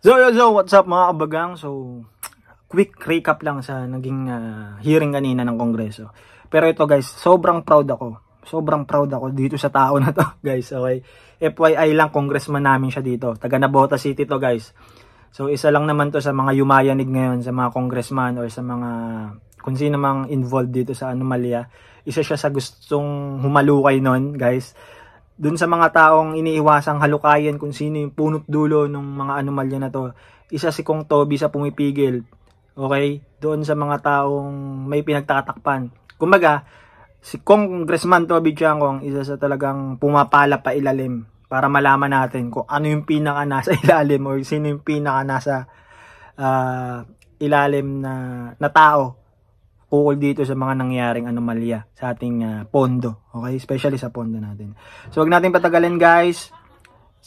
So, what's up mga kabagang? So, quick recap lang sa naging hearing kanina ng Kongreso. Pero ito guys, sobrang proud ako. Sobrang proud ako dito sa tao na to, guys. Okay? FYI lang, congressman namin siya dito. Taga Nabota City to, guys. So, isa lang naman to sa mga yumayanig ngayon, sa mga congressman or sa mga kung sino mang involved dito sa anomalya. Isa siya sa gustong humalukay nun, guys. Dun sa mga taong iniiwasang halukayan kung sino yung punot dulo ng mga anomalya na to, isa si Kong Toby sa pumipigil. Okay? Doon sa mga taong may pinagtatatakpan. Kumbaga, si Congressman Toby Tiangco, isa sa talagang pumapala pa ilalim para malaman natin kung ano yung pinaka nasa ilalim o sino yung pinaka nasa ilalim na tao ukol dito sa mga nangyaring anomalya sa ating pondo. Okay? Especially sa pondo natin. So, wag natin patagalin, guys.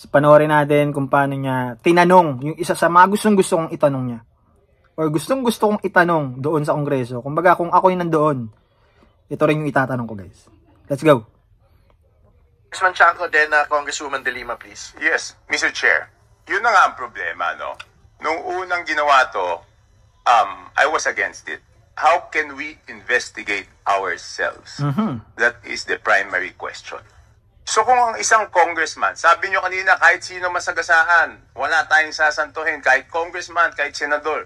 Panoorin natin kung paano niya tinanong yung isa sa mga gustong-gusto kong itanong niya. Or gustong-gusto kong itanong doon sa Kongreso. Kumbaga, kung ako yung nandoon, ito rin yung itatanong ko, guys. Let's go. Congressman Tiangco, then Congresswoman De Lima, please. Yes, Mr. Chair. Yun na nga ang problema, no? Nung unang ginawa to, I was against it. How can we investigate ourselves? That is the primary question. So kung ang isang congressman, sabi nyo kanina kahit sino masagasaan, wala tayong sasantuhin, kahit congressman, kahit senador.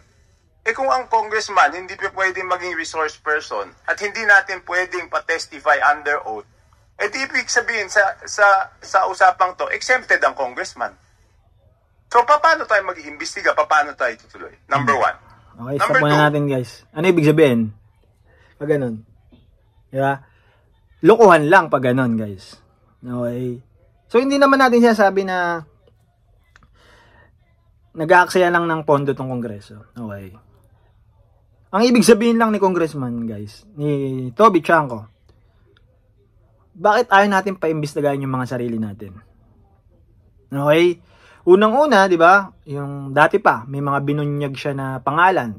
Eh kung ang congressman hindi pa pwedeng maging resource person at hindi natin pwedeng pa-testify under oath, eh di ibig sabihin sa usapang to, exempted ang congressman. So paano tayo mag-iimbestiga? Paano tayo tutuloy? Number one. Okay, stop muna natin, guys. Ano ibig sabihin? Pag ganun. Diba? Lokohan lang pag ganun, guys. Okay. So, hindi naman natin sinasabi na nag-aaksaya lang ng pondo tong Kongreso. Okay. Ang ibig sabihin lang ni Congressman, guys, ni Toby Tiangco, bakit ayaw natin paimbestigahan yung mga sarili natin? Okay. Unang-una, di ba, yung dati pa, may mga binunyag siya na pangalan.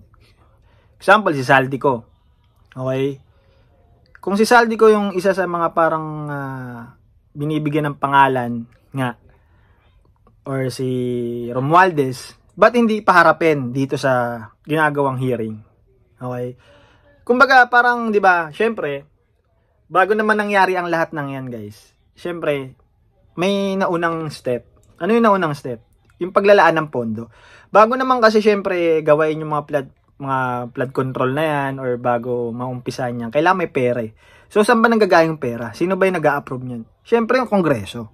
Example, si Saldico. Okay? Kung si Saldico yung isa sa mga parang binibigyan ng pangalan nga, or si Romualdez, ba't hindi paharapin dito sa ginagawang hearing? Okay? Kumbaga, parang, di ba, syempre, bago naman nangyari ang lahat ng yan, guys, syempre, may naunang step. Ano yung naunang step? Yung paglalaan ng pondo. Bago naman kasi syempre gawain yung mga flood control na yan or bago maumpisan yan, kailangan may pera eh. So saan ba nanggagaling yung pera? Sino ba yung nag-a-approve niyan? Syempre yung Kongreso.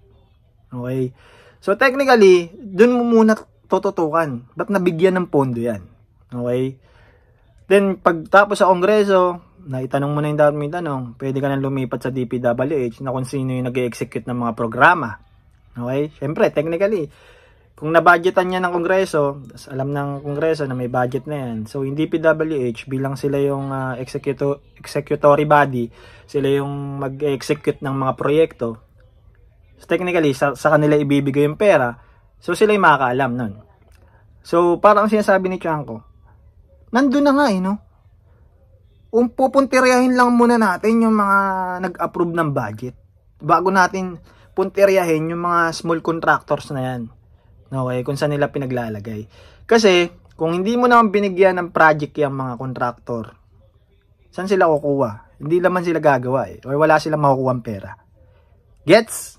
Okay? So technically, dun mo muna tututukan. Ba't nabigyan ng pondo yan? Okay? Then pagtapos sa Kongreso, naitanong mo na yung dapat may tanong, pwede ka nang lumipat sa DPWH na kung sino yung nag-execute ng mga programa. Okay? Siyempre, technically, kung na-budgetan niya ng Kongreso, alam ng Kongreso na may budget na yan. So, hindi PWH, bilang sila yung executory body, sila yung mag-execute ng mga proyekto. So, technically, sa kanila ibibigay yung pera. So, sila yung makakaalam nun. So, parang sinasabi ni Tiangco, nandun na nga no? Pupuntiryahin lang muna natin yung mga nag-approve ng budget. Bago natin puntiryahin yung mga small contractors na yan. Okay, kung saan nila pinaglalagay. Kasi, kung hindi mo naman binigyan ng project yung mga contractor, saan sila kukuha? Hindi naman sila gagawa eh. Or wala silang makukuha pera. Gets?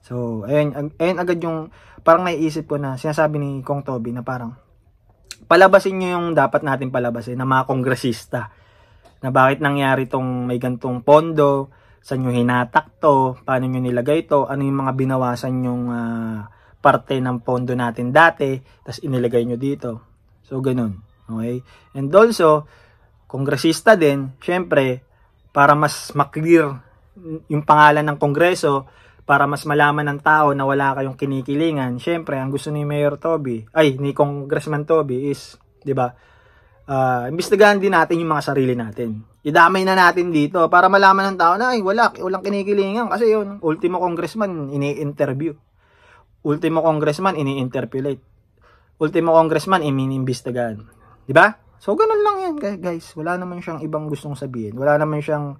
So, ayun agad yung parang naiisip ko na sinasabi ni Kong Toby na parang palabasin nyo yung dapat natin palabasin na mga kongresista. Na bakit nangyari tong may gantong pondo, saan nyo hinatak to, paano nyo nilagay to, ano yung mga binawasan yung parte ng pondo natin dati, tapos inilagay nyo dito. So, ganun. Okay? And also, kongresista din, syempre, para mas maklear yung pangalan ng Kongreso, para mas malaman ng tao na wala kayong kinikilingan, syempre, ang gusto ni Mayor Toby, ni Congressman Toby is, di ba, imbestigahan din natin yung mga sarili natin. Idamay na natin dito para malaman ng tao na walang kinikilingan kasi yun, ultimo congressman ini-interview. Ultimo congressman ini-interpolate. Ultimo congressman ini-imbestigahan. 'Di ba? So ganun lang yan, guys. Wala naman siyang ibang gustong sabihin. Wala naman siyang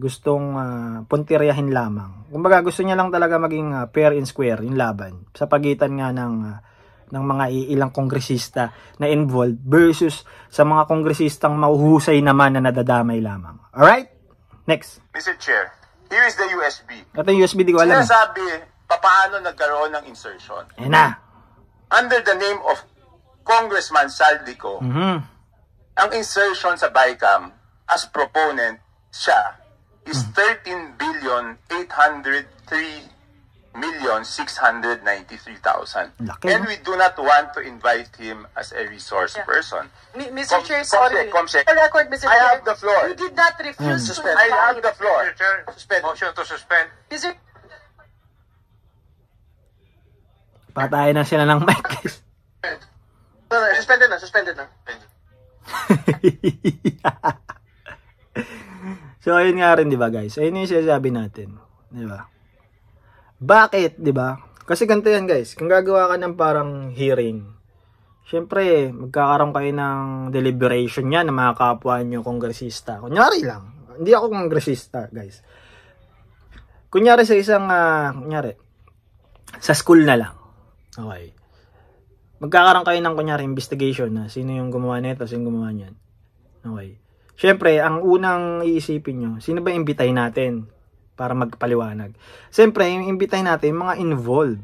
gustong puntiryahin lamang. Kumbaga gusto niya lang talaga maging fair and square yung laban sa pagitan nga ng ng mga ilang kongresista na involved versus sa mga kongresistang mahuhusay naman na nadadamay lamang. Alright? Next. Mr. Chair, here is the USB. Ito yung USB, di ko alam. Sinasabi, paano nagkaroon ng insertion? Ayan na. Under the name of Congressman Saldico, ang insertion sa BICAM as proponent siya is 13,803,693,000. Laki, And no? we do not want to invite him as a resource person. Mr. Chair, sorry. Comsec. For record, Mr. I Chair, have the floor. you did not refuse to I have the floor. Suspend. Motion to suspend. Mr. Patayin na sila ng mic, guys. Suspended na. So, ayun nga rin, di ba, guys? Ayun yung sinasabi natin. Di ba? Bakit, di ba? Kasi ganito yan, guys. Kung gagawa ka ng parang hearing, syempre, magkakaroon kayo ng deliberation yan ng mga kapwa nyo kongresista. Kunyari lang. Hindi ako kongresista, guys. Kunyari sa isang, kunyari, sa school na lang. Okay. Magkakaroon kayo ng, kunyari, investigation na sino yung gumawa nito, sino yung gumawa niyan. Okay. Syempre, ang unang iisipin nyo, sino ba imbitahin natin para magpaliwanag? Syempre, yung imbitahin natin, mga involved.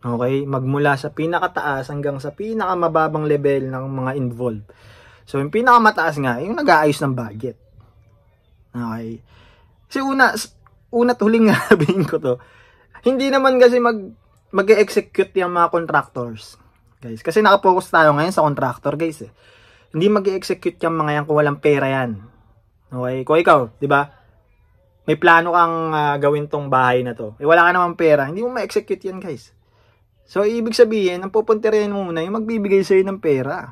Okay? Magmula sa pinakataas hanggang sa pinakamababang level ng mga involved. So, yung pinakamataas nga, yung nag-aayos ng budget. Okay? Kasi una't huling nga sabihin ko to, hindi naman kasi mag-execute yung mga contractors. Guys, kasi nakapokus tayo ngayon sa contractor, guys. Hindi mag-execute yung mga yan kung walang pera yan. Okay? Kung ikaw, di ba? May plano kang gawin tong bahay na to. Wala ka namang pera, hindi mo ma-execute yan, guys. So, ibig sabihin, ang pupuntirin mo muna yung magbibigay sa'yo ng pera.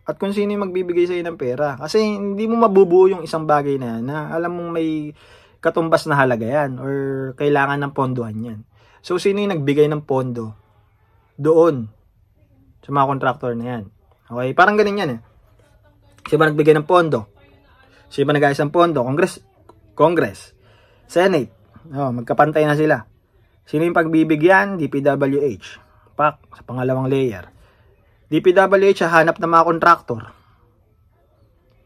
At kung sino yung magbibigay sa'yo ng pera. Kasi hindi mo mabubuo yung isang bagay na yan na alam mong may katumbas na halaga yan or kailangan ng pondohan yan. So, sino yung nagbigay ng pondo? Doon. Sa mga contractor na yan. Okay? Parang ganun yan eh. Sino ba nagbigay ng pondo? Sino ba nag-ayos ng pondo? Congress. Senate. Oh, magkapantay na sila. Sino yung pagbibigyan? DPWH. Sa pangalawang layer. DPWH hahanap ng mga contractor.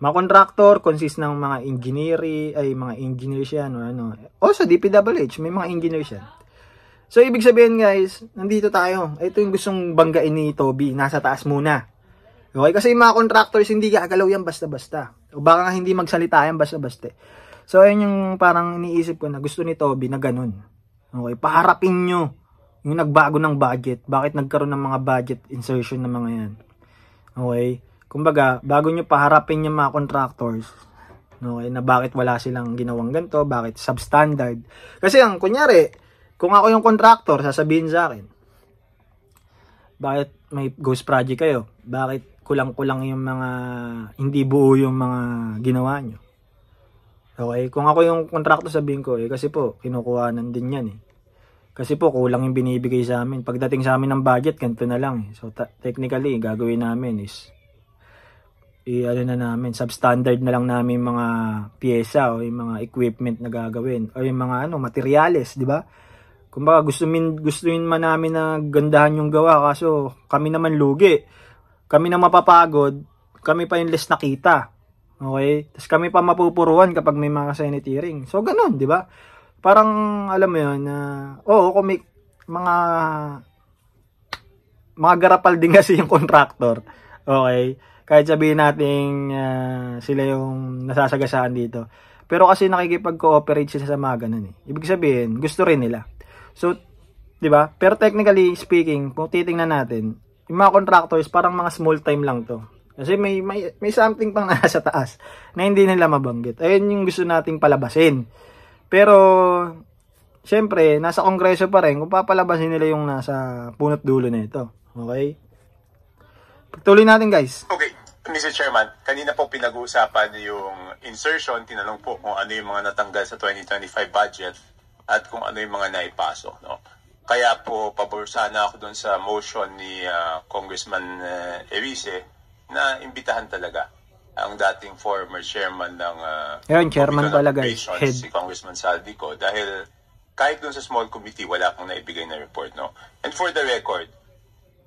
Mga contractor consist ng mga mga engineers yan or ano. Also, DPWH, may mga engineers yan. So, ibig sabihin guys, nandito tayo. Ito yung gustong banggain ni Toby. Nasa taas muna. Okay? Kasi yung mga contractors, hindi gagalaw yan basta-basta. O baka nga hindi magsalita yan basta-basta. So, ayun yung parang iniisip ko na gusto ni Toby na ganun. Okay? Paharapin nyo yung nagbago ng budget. Bakit nagkaroon ng mga budget insertion ng mga yan. Okay? Kumbaga, bago nyo paharapin yung mga contractors, okay, na bakit wala silang ginawang ganito, bakit substandard. Kasi ang kunyari, kung ako yung contractor, sasabihin sa akin, bakit may ghost project kayo? Bakit kulang-kulang yung mga, hindi buo yung mga ginawa nyo? Okay? Kung ako yung contractor, sabihin ko, kasi po, kinukuhanan din yan eh. Kasi po, kulang yung binibigay sa amin. Pagdating sa amin ng budget, ganito na lang eh. So, technically, gagawin namin is, substandard na lang namin mga pyesa o yung mga equipment na gagawin. O yung mga materyales, di ba? Kumbaga, gustuin man namin na gandahan yung gawa, kaso kami naman lugi. Kami na mapapagod, kami pa yung less nakita. Okay? Tapos kami pa mapupuruan kapag may mga Senate hearing. So, ganun, di ba? Parang, alam mo yun, kung may mga garapal din kasi yung contractor. Okay? Kahit sabihin natin sila yung nasasagasaan dito. Pero kasi nakikipag-cooperate sila sa mga ganun eh. Ibig sabihin, gusto rin nila. So, di ba? Pero technically speaking, kung titingnan natin, yung mga contractors parang mga small time lang to. Kasi may something pang nasa taas na hindi nila mabanggit. Ayun yung gusto nating palabasin. Pero, syempre, nasa kongreso pa rin kung papalabasin nila yung nasa punot dulo na ito. Okay? Pagtuloy natin, guys. Okay, Mr. Chairman, kanina po pinag-uusapan yung insertion, tinanong po kung ano yung mga natanggal sa 2025 budget at kung ano yung mga naipasok, no? Kaya po, pabor sana ako doon sa motion ni Congressman Erice na imbitahan talaga ang dating former chairman ng chairman pala guys, head. Si Congressman Saldico, dahil kahit doon sa small committee, wala kang naibigay na report, no? And for the record,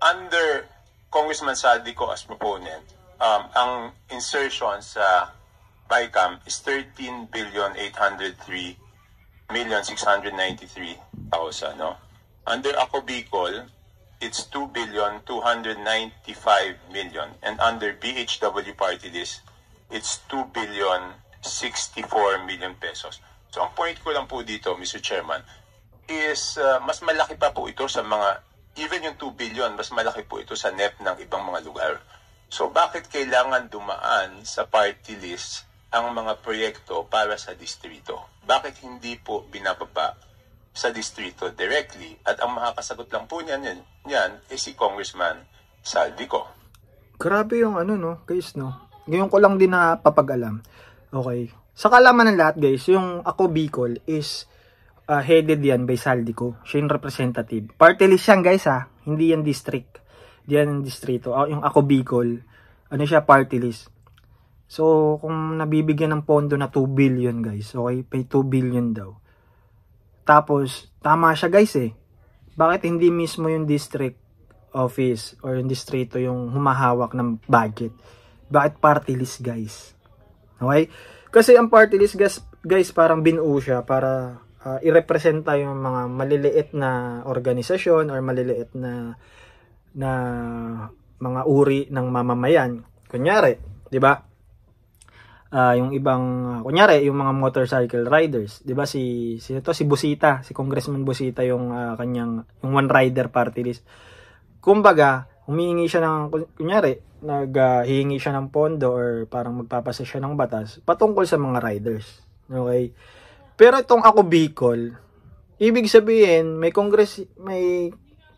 under Congressman Saldico as proponent, ang insertion sa BICAM is 13,803,693,000. No? Under Ako Bicol, it's 2,295,000,000. And under BHW party list, it's 2,064,000,000 pesos. So ang point ko lang po dito, Mr. Chairman, is mas malaki pa po ito sa mga, even yung 2 billion, mas malaki po ito sa NEP ng ibang mga lugar. So bakit kailangan dumaan sa party list ang mga proyekto para sa distrito? Bakit hindi po binababa sa distrito directly? At ang makakasagot lang po niyan is si Congressman Saldico. Grabe yung ano, no, guys, no. Ngayon ko lang din napapag-alam. Okay. Sa kalaman ng lahat, guys, yung Ako Bicol is headed yan by Saldico. Siya yung representative. Party list yan, guys, ha. Hindi yan district. Hindi yan distrito. Yung Ako Bicol, ano siya, party list. So, kung nabibigyan ng pondo na 2 billion, guys, okay, pay 2 billion daw. Tapos, tama siya, guys, eh. Bakit hindi mismo yung district office or yung distrito yung humahawak ng budget? Bakit party list, guys? Okay? Kasi ang party list, guys, parang binuo siya para i-representa yung mga maliliit na organisasyon or maliliit na mga uri ng mamamayan. Kunyari, 'di ba? Yung ibang kunyari yung mga motorcycle riders, 'di ba, si Busita, si Congressman Busita yung kanyang yung one rider party list. Kumbaga, humihingi siya ng kunyari, naghihingi siya ng pondo or parang magpapasa siya ng batas patungkol sa mga riders. Okay? Pero itong Ako Bicol, ibig sabihin may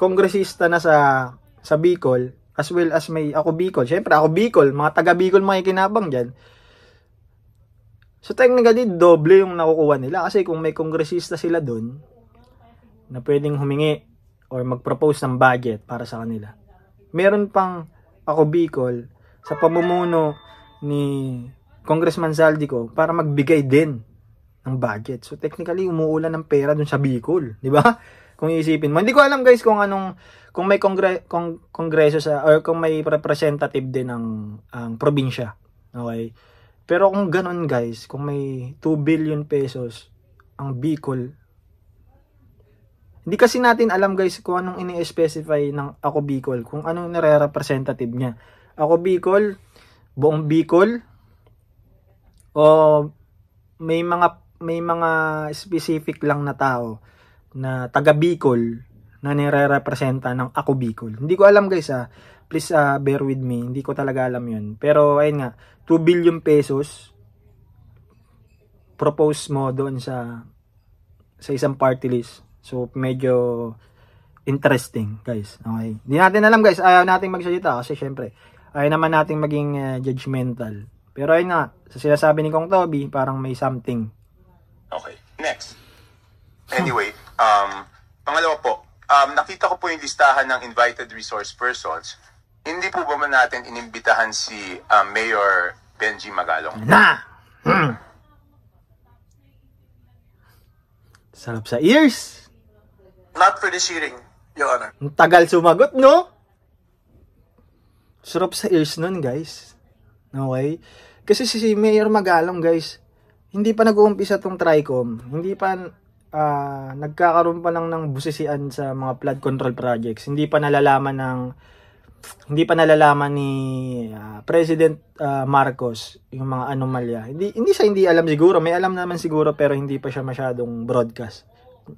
kongresista na sa Bicol as well as may Ako Bicol. Syempre Ako Bicol, mga taga Bicol makikinabang diyan. So technically doble yung nakukuha nila kasi kung may kongresista sila doon na pwedeng humingi or mag-propose ng budget para sa kanila. Meron pang Ako Bicol sa pamumuno ni Congressman Saldico para magbigay din ng budget. So technically umuulan ng pera dun sa Bicol, di ba? Kung iisipin mo. Hindi ko alam, guys, kung may kongreso sa or kung may representative din ang probinsya. Okay? Pero kung ganun, guys, kung may 2 billion pesos ang Bicol, hindi kasi natin alam, guys, kung anong ini-specify ng Ako Bicol, kung anong nire-representative niya. Ako Bicol, buong Bicol, o may mga specific lang na tao na taga Bicol na nire-representa ng Ako Bicol. Hindi ko alam, guys, please bear with me, hindi ko talaga alam yun. Pero ayun nga, 2 billion pesos propose mo doon sa isang party list. So medyo interesting, guys. Okay. Hindi natin alam, guys, ayaw nating magsalita kasi syempre ayaw naman nating maging judgmental. Pero ayun nga, sa sinasabi ni Kong Toby, parang may something. Okay, next. Anyway, pangalawa po, nakita ko po yung listahan ng invited resource persons. Hindi po ba man natin inimbitahan si Mayor Benji Magalong? Sarap sa ears. Not for this hearing, Your Honor. Ang tagal sumagot, no? Sarap sa ears nun, guys. Okay? Kasi si Mayor Magalong, guys, hindi pa nag-uumpisa tong TRICOM. Hindi pa nagkakaroon pa lang ng busisian sa mga flood control projects. Hindi pa nalalaman ni President Marcos yung mga anomalya. Hindi siya hindi alam siguro, may alam naman siguro pero hindi pa siya masyadong broadcast.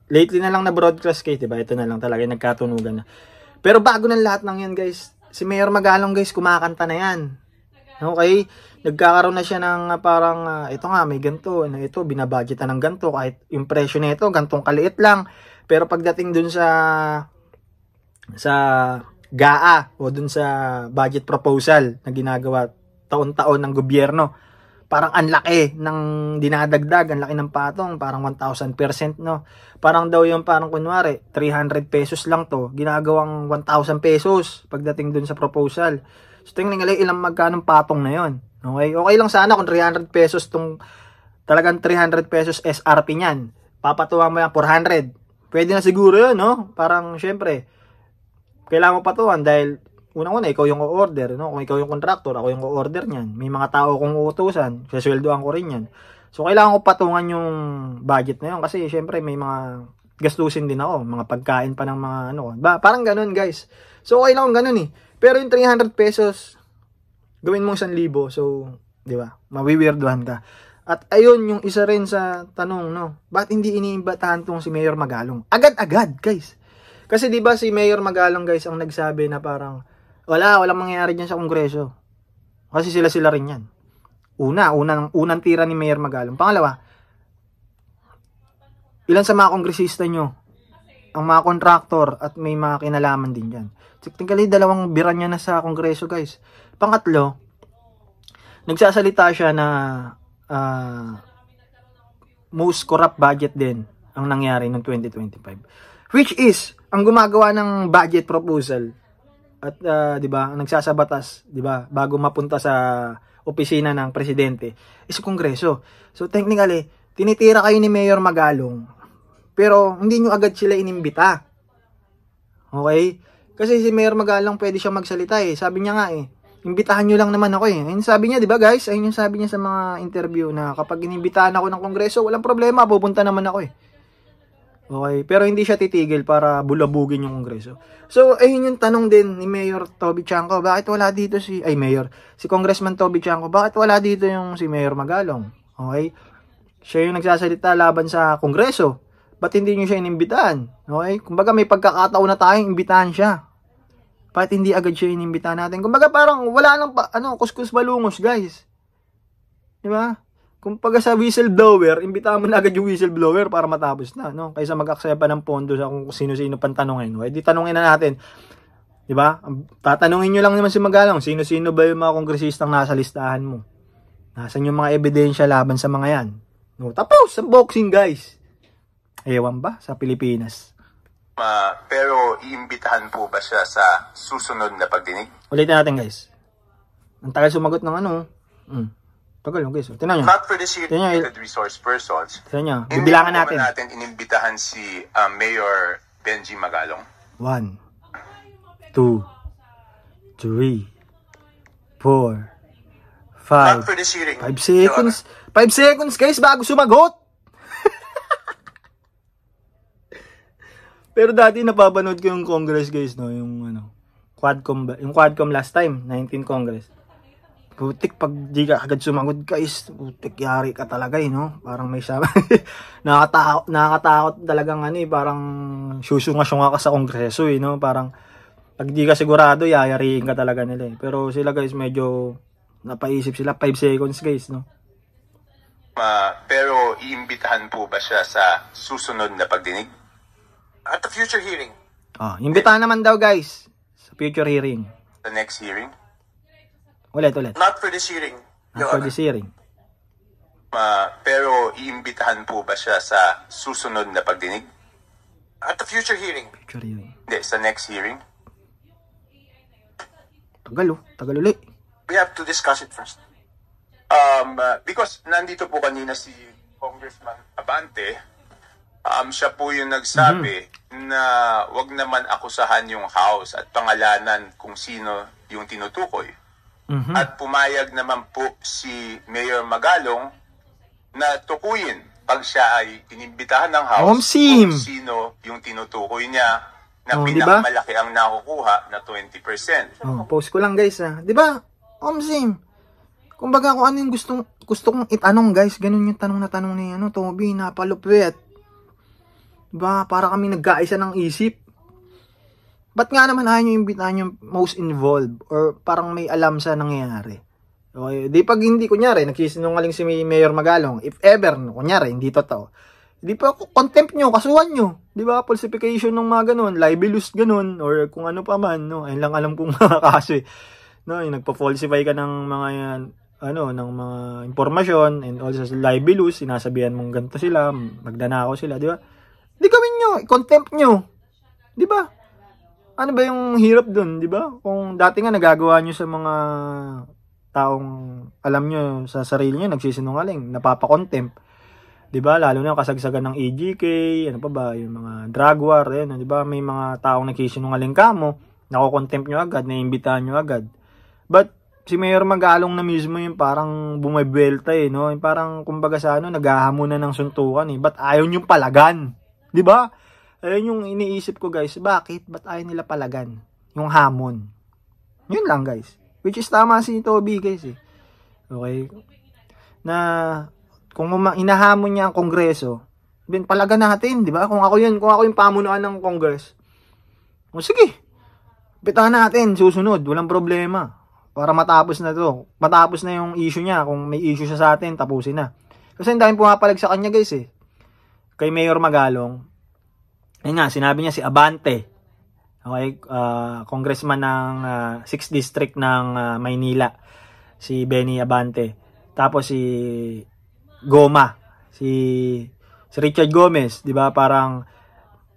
Lately na lang na broadcast kay, diba? Ito na lang talaga nagkatunugan na. Pero bago ng lahat ng yan, guys, si Mayor Magalong, guys, kumakanta na yan. Okay? Nagkakaroon na siya ng parang ito nga may ganito, ito binabudgetan ng ganito kahit yung presyo nito gantong kaliit lang. Pero pagdating dun sa GAA o dun sa budget proposal na ginagawa taon-taon ng gobyerno, parang ang laki ng dinadagdag, ang laki ng patong, parang 1,000%, no? Parang daw yung parang kunwari 300 pesos lang to, ginagawang 1,000 pesos pagdating dun sa proposal. So tingnan nila ilang magkano patong na yon. Okay? Okay lang sana kung 300 pesos tong talagang 300 pesos SRP niyan. Papatuwa mo yan 400. Pwede na siguro yun, no? Parang syempre kailangan mo patuan dahil unang-una, ikaw yung o-order, no? Kung ikaw yung contractor, ako yung o-order niyan. May mga tao kong uutusan, sasweldoan ko rin yan. So, kailangan ko patungan yung budget na yun kasi syempre may mga gastusin din ako, mga pagkain pa ng mga ano. Parang ganun, guys. So, okay lang kung ganun eh. Pero yung 300 pesos, gawin mong 1,000. So, di ba? Mawiwirduhan ka. At ayun, yung isa rin sa tanong, no? Ba't hindi iniimbatahan tong si Mayor Magalong? Agad-agad, guys. Kasi di ba si Mayor Magalong, guys, ang nagsabi na parang walang mangyayari dyan sa Kongreso. Kasi sila rin yan. Unang tira ni Mayor Magalong. Pangalawa, ilan sa mga kongresista nyo, ang mga kontraktor at may mga kinalaman din dyan. Technically, 2 biran niya na sa Kongreso, guys. Pangatlo, nagsasalita siya na most corrupt budget din ang nangyari noong 2025. Which is, ang gumagawa ng budget proposal at 'di ba, ang nagsasabatas, 'di ba, bago mapunta sa opisina ng presidente is Kongreso. So technically, tinitira kayo ni Mayor Magalong pero hindi nyo agad sila inimbita. Okay? Kasi si Mayor Magalong pwede siya magsalita eh. Sabi niya nga eh, imbitahan nyo lang naman ako eh. Ayun sabi niya, 'di ba guys? Ayun yung sabi niya sa mga interview na kapag inimbitahan ako ng Kongreso, walang problema, pupunta naman ako eh. Okay, pero hindi siya titigil para bulabugin yung Kongreso. So, ayun yung tanong din ni Mayor Toby Chanco, bakit wala dito si Congressman Toby Chanco, bakit wala dito yung si Mayor Magalong? Okay? Siya yung nagsasalita laban sa Kongreso. Ba't hindi nyo siya inimbitahan? Okay? Kumbaga may pagkakataon na tayong imbitahan siya. Bakit hindi agad siya inimbitahan natin? Kumbaga parang wala nang kuskus balungos, guys. Di ba? Kumbaga sa whistleblower, imbitahan mo na agad yung whistleblower para matapos na, no? Kaysa mag-accept pa ng pondo sa kung sino-sino pang tanungin. Okay, di tanungin na natin. 'Di ba? Tatanungin niyo lang naman si Magalong, sino-sino ba yung mga kongresistang nasa listahan mo? Nasaan yung mga ebidensya laban sa mga 'yan? No, tapos sa boxing, guys. Ewan ba sa Pilipinas? Pero iimbitahan po ba siya sa susunod na pagdinig? Ulitin natin, guys. Ang tagal sumagot ng ano. Tagal yung guys. Tingnan nyo. Not for the designated resource persons. Tingnan nyo. Bibilangan natin. Hindi natin inimbitahan si Mayor Benji Magalong. 1, 2, 3, 4, 5. Not for this hearing. 5 seconds. 5 seconds, guys, bago sumagot. Pero dati napapanood ko yung Congress, guys, no, yung Quadcom last time, 19 Congress. Putik, pag di ka agad sumagot, guys, putik, yari ka talaga eh, no? Parang may sama. nakakatakot talagang parang susunga-sunga ka sa Kongreso eh, no? Parang pag di ka sigurado, yayariin ka talaga nila eh. Pero sila, guys, medyo napaisip sila. 5 seconds, guys, no? Pero iimbitahan po ba siya sa susunod na pagdinig? At the future hearing. Imbitahan naman daw, guys, sa future hearing. The next hearing? Ulit. Not for this hearing. Not for this hearing. Pero iimbitahan po ba siya sa susunod na pagdinig? At the future hearing. Future hearing. Hindi, sa next hearing? Tagal ulit. We have to discuss it first. Because nandito po kanina si Congressman Abante, siya po yung nagsabi na wag naman akusahan yung House at pangalanan kung sino yung tinutukoy. At pumayag naman po si Mayor Magalong na tukuyin pag siya ay inimbitahan ng House kung sino yung tinutukoy niya na pinakamalaki ang nakukuha na 20%. Post ko lang, guys, Di ba? Sim. Kumbaga kung ano yung gusto kong itanong, guys, ganun yung tanong na tanong ni Toby, napalupit. Diba? Para kami nagkaisa ng isip. Ba't nga naman ayaw nyo imbitahan yung most involved or parang may alam sa nangyayari? Okay, di pag hindi, kunyari, nagsisinungaling si Mayor Magalong, if ever, kunyari, hindi totoo, di pa contempt nyo, kasuhan nyo. Di ba? Falsification ng mga ganun, libelous ganun, or kung ano pa man, no? Ayun lang alam kong mga kaso eh. No, yung nagpa-falsify ka ng mga ng mga impormasyon and also libelous, sinasabihan mong ganito sila, magdanakaw sila, di ba? Di gawin nyo, contempt nyo. Di ba? Ano ba yung hirap dun, di ba? Kung dati nga nagagawa nyo sa mga taong alam nyo sa sarili nyo, nagsisinungaling, napapakontempt. Di ba? Lalo na yung kasagsagan ng EGK, ano pa ba, yung mga drug war, di ba? May mga taong nagsisinungaling ka mo, Nako-contempt nyo agad, naiimbitahan nyo agad. But, si Mayor Magalong na mismo yung parang bumibelta no? Yung parang, kumbaga sa naghahamunan ng suntukan Ba't ayaw nyo palagan? Di ba? Ayun yung iniisip ko guys. Bakit? Ba't ayaw nila palagan? Yung hamon. Yun lang guys. Which is tama si Toby guys Okay? Na, kung inahamon niya ang Kongreso, then palagan natin, di ba? Kung ako yung pamunuan ng Congress. O sige, bitahan natin, susunod, walang problema. Para matapos na to. Matapos na yung issue niya. Kung may issue siya sa atin, tapusin na. Kasi ang daming pumapalag sa kanya guys Kay Mayor Magalong. Ayun nga, sinabi niya si Abante. Okay, congressman ng 6th District ng Maynila. Si Benny Abante. Tapos si Goma. Si Richard Gomez, 'di ba? Parang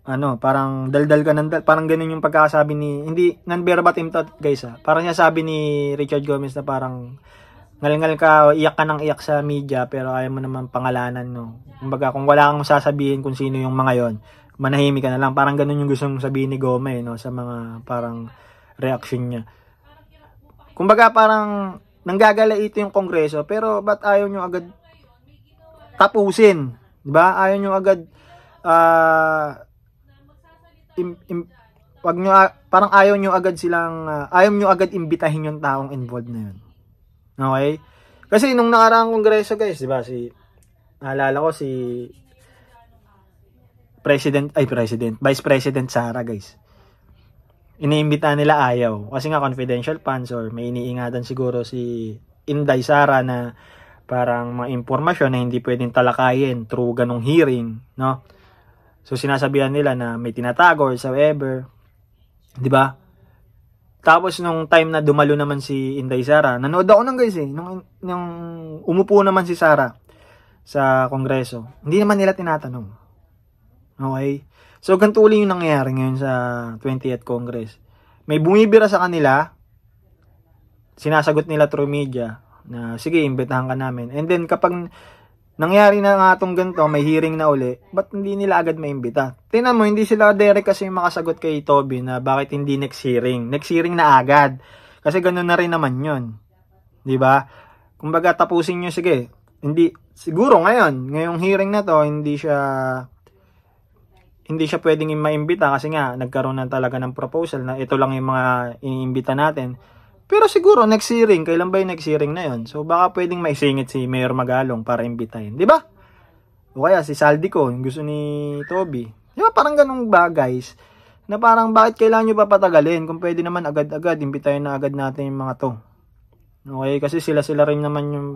daldal ka ng parang ganun yung pagkakasabi ni, hindi non-verbatim to guys Parang niya sabi ni Richard Gomez na parang ngal-ngal ka, iyak ka ng iyak sa media pero ayaw mo naman pangalanan Kumbaga kung wala kang sasabihin kung sino yung mga yon, manahimik ka na lang. Parang ganun yung gusto mong sabihin ni Gomez sa mga parang reaction niya. Kumbaga parang nanggagalaito yung Kongreso pero ba't ayaw nyo agad tapusin? 'Di ba? Ayaw nyo agad wag nyo, parang ayaw nyo agad imbitahin yung taong involved na yun. Okay? Kasi nung nakaraang Kongreso guys, di ba, naalala ko si Vice President Sara guys. Iniimbitahan nila ayaw. Kasi nga confidential funds or may iniingatan siguro si Inday Sara na parang mga impormasyon na hindi pwedeng talakayin through ganong hearing, no? So, sinasabihan nila na may tinatago or whatever. Di ba? Tapos, nung time na dumalo naman si Inday Sara, nanood ako ng guys nung umupo naman si Sara sa Kongreso, hindi naman nila tinatanong. Okay? So, ganito ulit yung nangyayari ngayon sa 20th Congress. May bumibira sa kanila, sinasagot nila through media, na sige, imbitahan ka namin. And then, kapag nangyari na nga itong ganito, may hearing na uli, ba't hindi nila agad maimbita? Tingnan mo, hindi sila direct kasi makasagot kay Toby na bakit hindi next hearing. Next hearing na agad. Kasi ganun na rin naman yun. Diba? Kumbaga, tapusin nyo, sige. Hindi, siguro ngayong hearing na to, hindi siya pwedeng maimbita kasi nga, nagkaroon na talaga ng proposal na ito lang yung mga iniimbita natin. Pero siguro next hearing, kailan ba yung next hearing na yun? So baka pwedeng maisingit si Mayor Magalong para imbitahin, di ba? O kaya si Saldico, yung gusto ni Toby. Di ba parang ganung ba guys? Na parang bakit kailangan nyo pa patagalin? Kung pwede naman agad-agad, imbitahin na agad natin yung mga to. Okay, kasi sila rin naman yung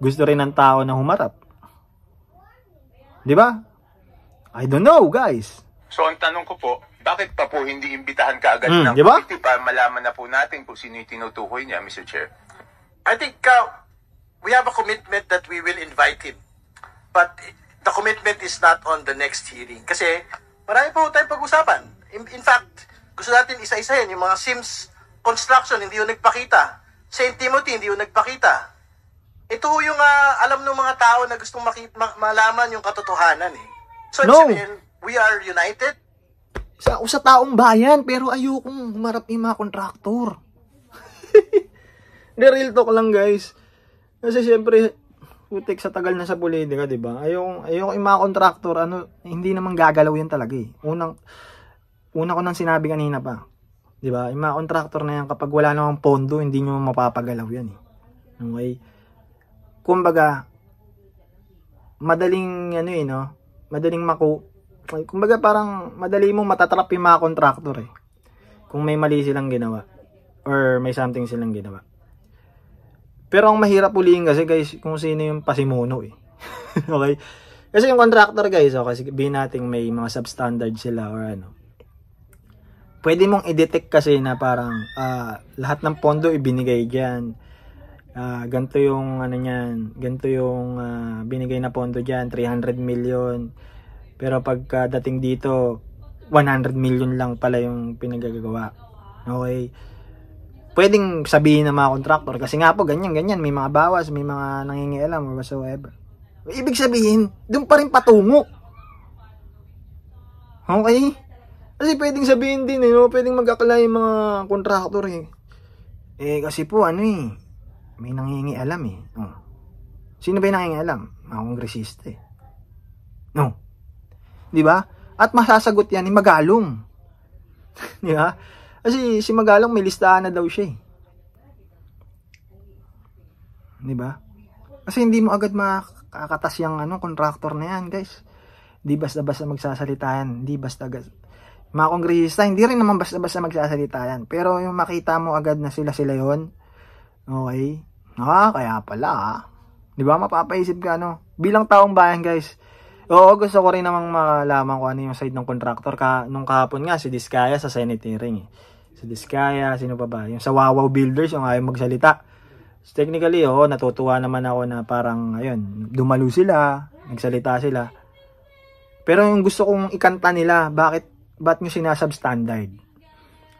gusto rin ng tao na humarap. Di ba? I don't know guys. So ang tanong ko po, bakit pa po hindi imbitahan ka agad ng diba? committee para malaman na po natin kung sino yung tinutukoy niya, Mr. Chair? I think we have a commitment that we will invite him. But the commitment is not on the next hearing. Kasi marami po tayong pag-usapan. In fact, gusto natin isa-isahin. Yung mga Sims construction, hindi yung nagpakita. St. Timothy, hindi yung nagpakita. Ito yung alam ng mga tao na gustong malaman yung katotohanan. So, no. We are united. Sa taong bayan, pero ayokong humarap yung mga kontraktor. The real talk lang guys. Kasi syempre, putik sa tagal na sa politika, di ba? Ayokong yung mga kontraktor, hindi naman gagalaw yan talaga Una ko nang sinabi kanina pa. Di ba? Yung mga kontraktor na yan, kapag wala namang pondo, hindi nyo mapapagalaw yan Okay? Kumbaga, madaling madaling kumbaga parang madali mong matatrap yung mga kontraktor kung may mali silang ginawa or may something silang ginawa. Pero ang mahirap ulihin kasi guys kung sino yung pasimuno okay? Kasi yung contractor guys, kasi sabihin natin may mga substandard sila or pwede mong i-detect kasi na parang lahat ng pondo ibinigay dyan. Ganito yung ganito yung binigay na pondo dyan, 300 million. Pero pagdating dito, 100 million lang pala yung pinagagawa. Okay? Pwedeng sabihin ng mga contractor, kasi nga po, ganyan, may mga bawas, may mga nangingialam or whatsoever. Ibig sabihin, doon pa rin patungo. Okay? Kasi pwedeng sabihin din, no? Pwedeng mag-akala yung mga contractor eh. Kasi po, may nangingialam eh. Oh. Sino ba yung nangingialam? Mga kongresista eh. No. Di ba? At masasagot yan ni Magalong. Di ba? Kasi si Magalong may listahan na daw siya eh. Di ba? Kasi hindi mo agad makakatas yung contractor na yan, guys. Hindi basta-basta magsasalita yan. Hindi basta mga kongresista, hindi rin naman basta-basta magsasalita yan. Pero yung makita mo agad na sila yon, okay? Kaya pala Di ba? Mapapaisip ka, bilang taong bayan, guys. Oo, gusto ko rin namang malaman kung ano yung side ng contractor. Nung kahapon nga, si Diskaya sa Senate hearing. Si Diskaya, sino pa ba? Yung sa Wawaw Builders, yung ayaw magsalita. So, technically, natutuwa naman ako na parang, ayun, dumalo sila, nagsalita sila. Pero yung gusto kong ikanta nila, ba't nyo sinasubstandard?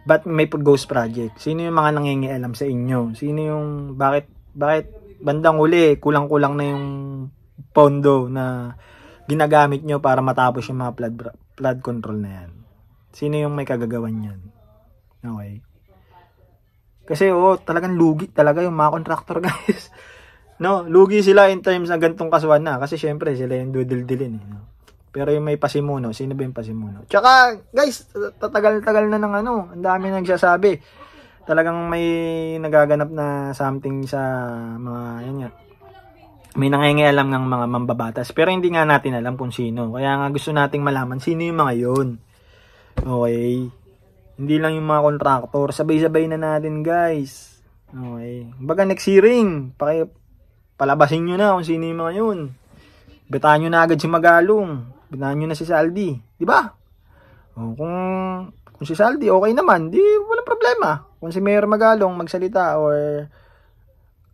Ba't may ghost project? Sino yung mga nangingialam sa inyo? Sino yung, bakit bandang uli, kulang-kulang na yung pondo na ginagamit nyo para matapos yung mga flood control na yan? Sino yung may kagagawan yan? Okay. Kasi talagang lugi talaga yung mga contractor, guys. No, lugi sila in terms ng gantong kasuhan na. Kasi syempre, sila yung dudildilin eh. Pero yung may pasimuno, sino ba yung pasimuno? Tsaka, guys, tatagal-tagal na ng ang dami nagsasabi. Talagang may nagaganap na something sa mga, yan nga. May nangingialam ng mga mambabatas. Pero hindi nga natin alam kung sino. Kaya nga gusto nating malaman sino yung mga yun. Okay. Hindi lang yung mga contractor. Sabay-sabay na natin, guys. Okay. Baga next hearing, palabasin nyo na kung sino yung mga yun. Betahan nyo na agad si Magalong. Betahan nyo na si Saldi. Diba? Kung si Saldi okay naman, di walang problema. Kung si Mayor Magalong magsalita or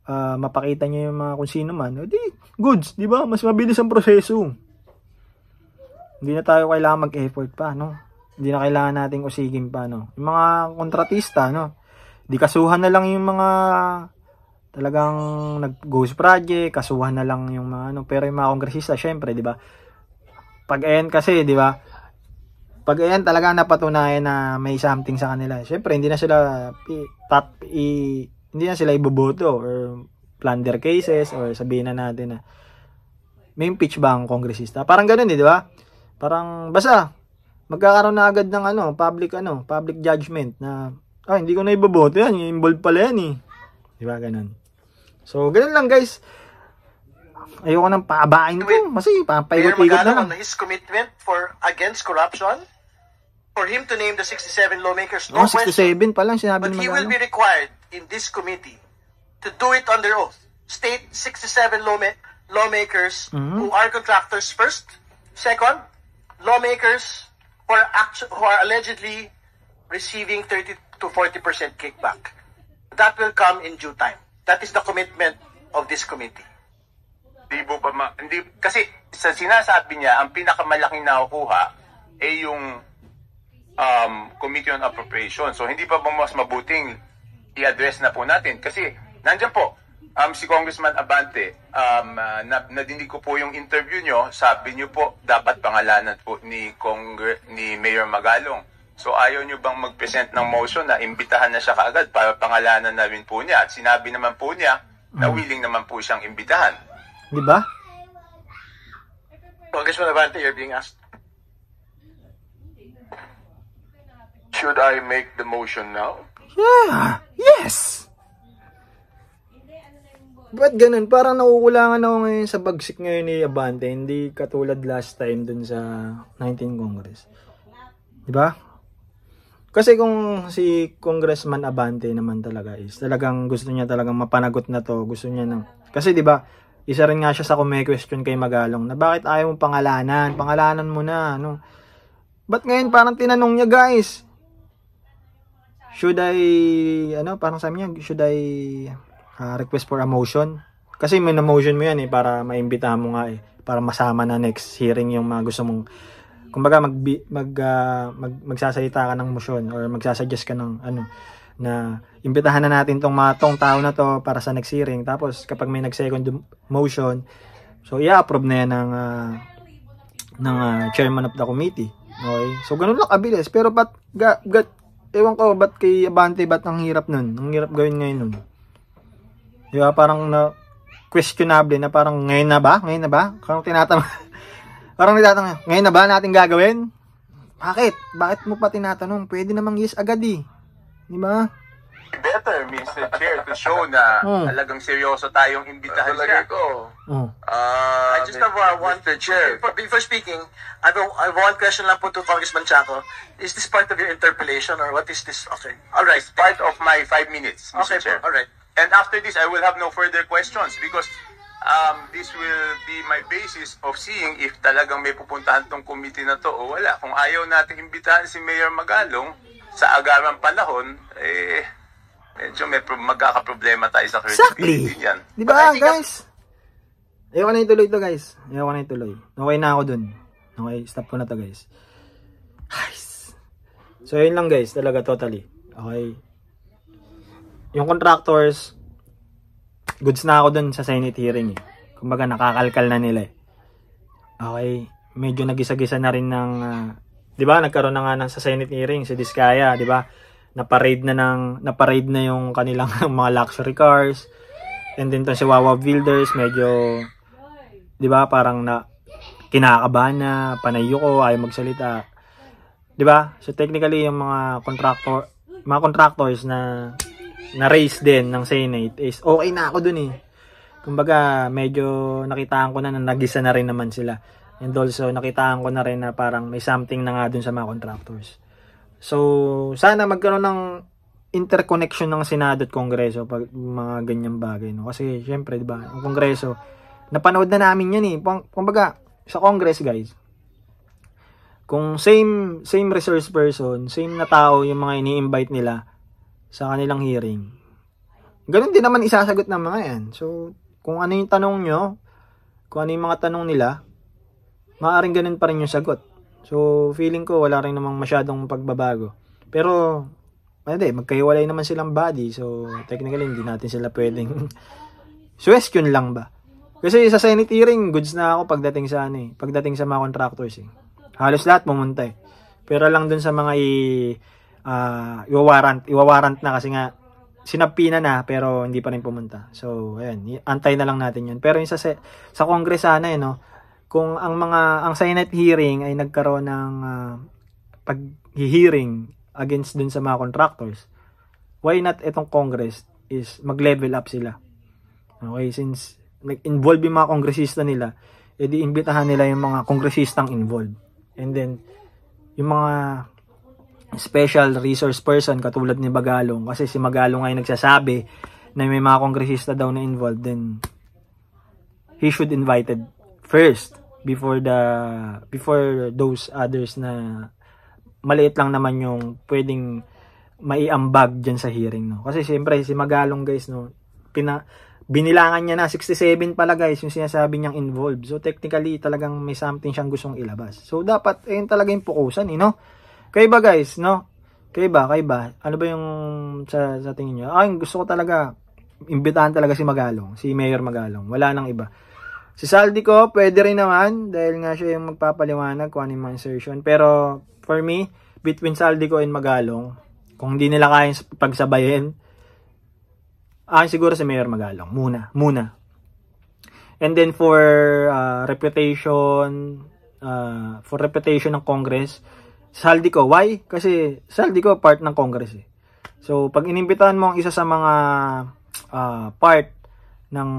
mapakita niya yung mga kung sino man, di goods, di ba? Mas mabilis ang proseso. Hindi na tayo kailangan mag-effort pa, no? Hindi na kailangan nating usigin pa, no? Yung mga kontratista, no? Di kasuhan na lang yung mga talagang nag-ghost project, kasuhan na lang yung mga pero yung mga kongresista, syempre, di ba? Pag ayan kasi, di ba? Pag ayan talaga napatunayan na may something sa kanila, syempre, hindi na sila hindi na sila iboboto or plunder cases or sabihin na natin na may impeach ba ang kongresista. Parang ganun, di ba? Parang basta magkakaroon na agad ng public judgment na hindi ko na iboboto yan, involved pala yan eh. Di ba ganun? So, ganun lang, guys. Ayoko nang paabain ko. Kasi pampaigot-igot na lang. His commitment against corruption, for him to name the 67 lawmakers, no 67 pa lang sinabi but ni he will be required in this committee to do it under oath. State 67 lawmakers who are contractors first. Second, lawmakers who are allegedly receiving 30 to 40% kickback. That will come in due time. That is the commitment of this committee. Hindi, kasi sa sinasabi niya, ang pinakamalaking nakukuha ay yung Committee on Appropriation. So, hindi pa ba mas mabuting i-address na po natin? Kasi, nandiyan po, si Congressman Abante, nadinig ko po yung interview nyo, sabi nyo po, dapat pangalanan po ni Mayor Magalong. So, ayaw nyo bang mag-present ng motion na imbitahan na siya kaagad para pangalanan na rin po niya? At sinabi naman po niya na willing naman po siyang imbitahan. Di ba? Congressman Abante, you're being asked. Should I make the motion now? Yeah! Yes! Ba't ganun? Parang nakukulangan ako ngayon sa bagsik ngayon ni Abante. Hindi katulad last time dun sa 19 Congress. Diba? Kasi kung si Congressman Abante naman talaga is talagang gusto niya talagang mapanagot na to. Gusto niya na. Kasi diba, isa rin nga siya sa question kay Magalong na bakit ayaw mong pangalanan? Pangalanan mo na. Ano? Ba't ngayon parang tinanong niya, guys? Should I, parang sabi niya, should I request for a motion? Kasi may na-motion mo yan para maimbitahan mo nga para masama na next hearing yung mga gusto mong, kumbaga magsasalita ka ng motion or magsasuggest ka ng na imbitahan na natin tong tao na to para sa next hearing. Tapos kapag may nag-second motion, so i-approve na yan ng chairman of the committee. Okay? So, ganun lang kabilis. Pero ewan ko, ba't kay Abante, ba't ang hirap nun? Ang hirap gawin ngayon nun. Di ba? Parang questionable na parang ngayon na ba? Ngayon na ba? Parang parang tinatanong, ngayon na ba natin gagawin? Bakit mo pa tinatanong? Pwede namang yes agad eh. Di ba? Better, Mr. Chair, to show na talagang seryoso tayong imbitahan siya. I just have one, Mr. Chair. before speaking, I have one question lang po to Congressman Chaco. Is this part of your interpellation or what is this? Okay. All right. It's part of my 5 minutes, Mr. Okay, Chair. all right. And after this, I will have no further questions because this will be my basis of seeing if talagang may pupuntahan tong committee na to o wala. Kung ayaw natin imbitahan si Mayor Magalong sa agarang panahon, medyo magkakaproblema tayo sa credibility niyan. Di ba, guys? Ayaw na ituloy to, guys. Ayaw na ituloy. Okay na ako dun. Okay, stop ko na to, guys. So, yun lang, guys. Talaga, totally. Okay. Yung contractors, goods na ako dun sa Senate hearing eh. Kumbaga, nakakalkal na nila eh. Okay. Medyo nagisa-gisa na rin ng, di ba, nagkaroon na nga sa Senate hearing, si Diskaya, di ba? Naparade na yung kanilang mga luxury cars. And then si Wawa Builders, medyo, di ba, parang kinakabahan na, panayo ko, ayaw magsalita. Di ba? So technically, yung mga contractors na raise din ng Senate is okay na ako dun eh. Kumbaga, medyo nakitaan ko na nagisa na rin naman sila. And also, nakitaan ko na rin na parang may something na nga dun sa mga contractors. So, sana magkaroon ng interconnection ng Senado at Kongreso pag mga ganyang bagay, no? Kasi, syempre, di ba, yung Kongreso, napanood na namin yan eh. Kumbaga, sa Congress, guys, kung same resource person, same na tao yung mga ini-invite nila sa kanilang hearing, ganun din naman isasagot ng mga yan. So, kung ano yung tanong nyo, kung ano yung mga tanong nila, maaaring ganun pa rin yung sagot. So, feeling ko wala rin namang masyadong pagbabago. Pero, magkahiwalay naman silang body. So, technically, hindi natin sila pwedeng question lang ba? Kasi sa Senate hearing, goods na ako pagdating sa mga contractors eh. Halos lahat pumunta eh. Pero lang dun sa mga iwawarrant na kasi nga sinapina na pero hindi pa rin pumunta. So, ayan, antay na lang natin yun. Pero yung sa Congress sana no, kung ang Senate hearing ay nagkaroon ng pag-hearing against dun sa mga contractors, why not itong Congress is mag-level up sila? Okay, since nag-involve yung mga kongresista nila, edi imbitahan nila yung mga kongresistang involved. And then, yung mga special resource person katulad ni Magalong, kasi si Magalong ay nagsasabi na may mga kongresista daw na involved, then he should invited first before those others na maliit lang naman yung pwedeng maiambag dyan sa hearing, no? Kasi siyempre si Magalong, guys, no, binilangan niya na 67 pala, guys, yung sinasabi niyang involved. So technically talagang may something siyang gustong ilabas. So dapat ayun talaga yung pukusan, no? Kayo ba, guys, no? Kayo ba? Ano ba yung sa tingin niyo? Gusto ko talaga imbitahan talaga si Magalong, si Mayor Magalong. Wala nang iba. Si Saldico, pwede rin naman dahil nga siya yung magpapaliwanag kung ano yung mga insertion. Pero for me, between Saldico and Magalong, kung hindi nila kayang pagsabayin, siguro si Mayor Magalong. Muna. And then for reputation ng Congress, Saldico. Why? Kasi Saldico part ng Congress eh. So pag inimbitahan mo ang isa sa mga part ng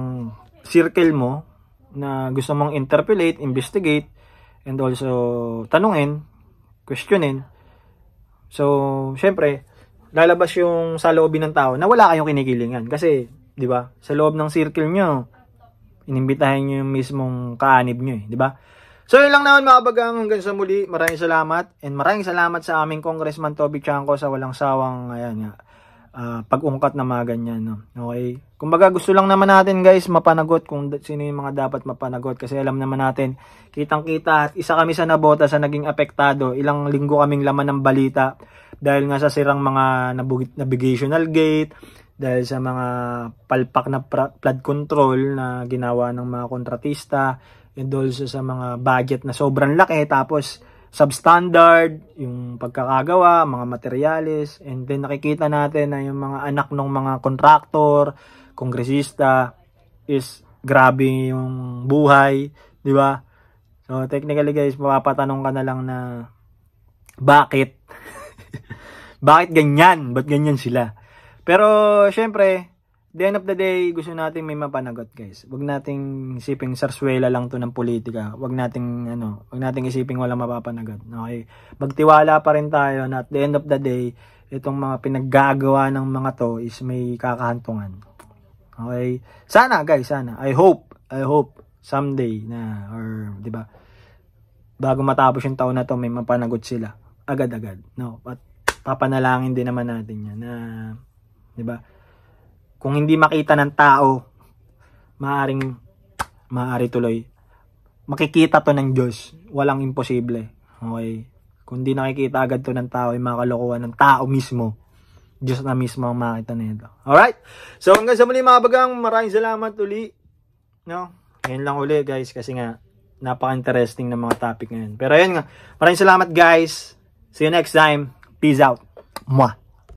circle mo na gusto mong interpellate, investigate, and also tanungin, questionin. So, syempre, lalabas yung sa loobin ng tao na wala kayong kinikilingan. Kasi, di ba, sa loob ng circle nyo, inimbitahin nyo yung mismong kaanib nyo eh, di ba? So, yun lang naman mga bagang, hanggang sa muli. Maraming salamat. And maraming salamat sa aming Congressman Toby Chanco sa walang sawang, pag-ungkat na mga ganyan, no? Okay? Kumbaga gusto lang naman natin, guys, mapanagot kung sino yung mga dapat mapanagot, kasi alam naman natin, kitang-kita at isa kami sa nabota sa naging apektado. Ilang linggo kaming laman ng balita dahil nga sa sirang mga navigational gate, dahil sa mga palpak na flood control na ginawa ng mga kontratista, and also sa mga budget na sobrang laki, tapos substandard, yung pagkakagawa, mga materyales, and then nakikita natin na yung mga anak ng mga kontraktor, kongresista, is grabe yung buhay, di ba? So, technically guys, mapapatanong ka na lang na, bakit? Bakit ganyan? Ba't ganyan sila? Pero, syempre, the end of the day, gusto nating may mapanagot, guys. Huwag nating isiping sarswela lang to ng politika. Huwag nating isiping walang mapapanagot. Okay? Magtiwala pa rin tayo na at the end of the day, itong mga pinaggagawa ng mga to is may kakahantungan. Okay? Sana, guys, sana. I hope someday na, or, di ba, bago matapos yung taon na to, may mapanagot sila. Agad-agad. No? At papanalangin din naman natin yan na, di ba, kung hindi makita ng tao, maaari tuloy. Makikita to ng Diyos. Walang imposible. Okay? Kung hindi nakikita agad to ng tao, yung mga kalokohan ng tao mismo, Diyos na mismo ang makita nito. Alright? So, hanggang sa muli mga bagang, maraming salamat uli. No? Ngayon lang uli, guys, kasi nga, napaka-interesting na mga topic ngayon. Pero ayun nga, maraming salamat, guys. See you next time. Peace out. Mwah.